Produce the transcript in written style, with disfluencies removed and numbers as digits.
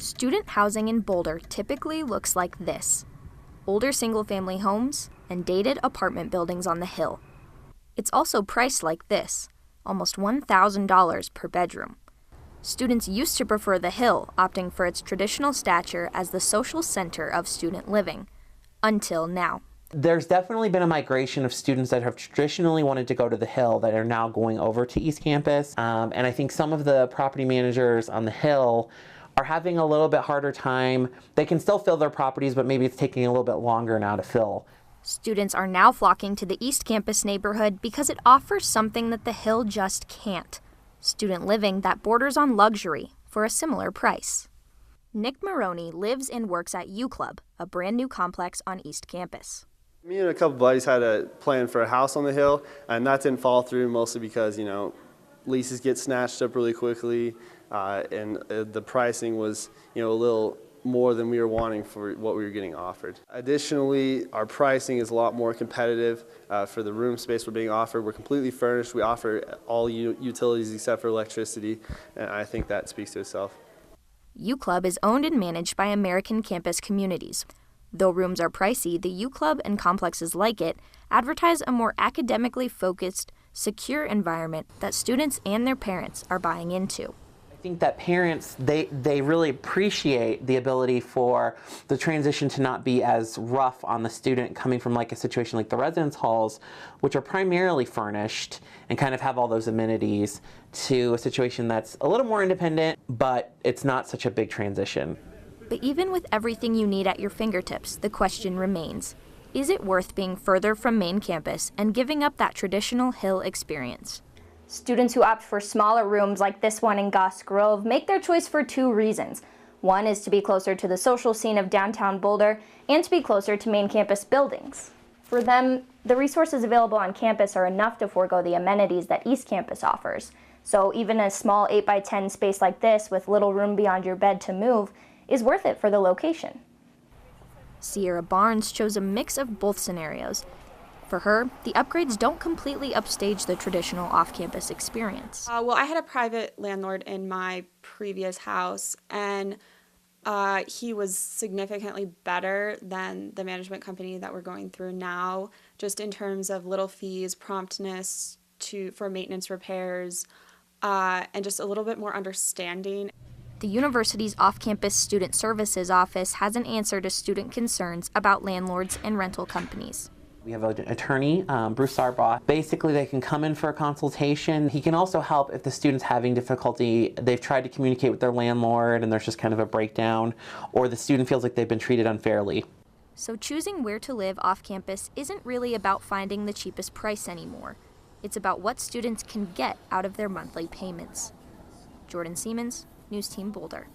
Student housing in Boulder typically looks like this: older single-family homes and dated apartment buildings on the hill. It's also priced like this, almost $1,000 per bedroom. Students used to prefer the hill, opting for its traditional stature as the social center of student living, until now. There's definitely been a migration of students that have traditionally wanted to go to the Hill that are now going over to East Campus. And I think some of the property managers on the Hill are having a little bit harder time. They can still fill their properties, but maybe it's taking a little bit longer now to fill. Students are now flocking to the East Campus neighborhood because it offers something that the Hill just can't: student living that borders on luxury for a similar price. Nick Maroney lives and works at U-Club, a brand new complex on East Campus. Me and a couple buddies had a plan for a house on the hill, and that didn't fall through mostly because, leases get snatched up really quickly, and the pricing was, a little more than we were wanting for what we were getting offered. Additionally, our pricing is a lot more competitive for the room space we're being offered. We're completely furnished. We offer all utilities except for electricity, and I think that speaks to itself. U-Club is owned and managed by American Campus Communities. Though rooms are pricey, the U-Club and complexes like it advertise a more academically focused, secure environment that students and their parents are buying into. I think that parents, they really appreciate the ability for the transition to not be as rough on the student coming from like a situation like the residence halls, which are primarily furnished and kind of have all those amenities, to a situation that's a little more independent, but it's not such a big transition. But even with everything you need at your fingertips, the question remains: is it worth being further from main campus and giving up that traditional Hill experience? Students who opt for smaller rooms like this one in Goss Grove make their choice for two reasons. One is to be closer to the social scene of downtown Boulder and to be closer to main campus buildings. For them, the resources available on campus are enough to forego the amenities that East Campus offers. So even a small 8x10 space like this with little room beyond your bed to move is worth it for the location. Sierra Barnes chose a mix of both scenarios. For her, the upgrades don't completely upstage the traditional off-campus experience. Well, I had a private landlord in my previous house, and he was significantly better than the management company that we're going through now, just in terms of little fees, promptness for maintenance repairs, and just a little bit more understanding. The university's off-campus student services office has an answer to student concerns about landlords and rental companies. We have an attorney, Bruce Sarbaugh. Basically, they can come in for a consultation. He can also help if the student's having difficulty, they've tried to communicate with their landlord and there's just kind of a breakdown, or the student feels like they've been treated unfairly. So choosing where to live off-campus isn't really about finding the cheapest price anymore. It's about what students can get out of their monthly payments. Jordan Siemens, News Team Boulder.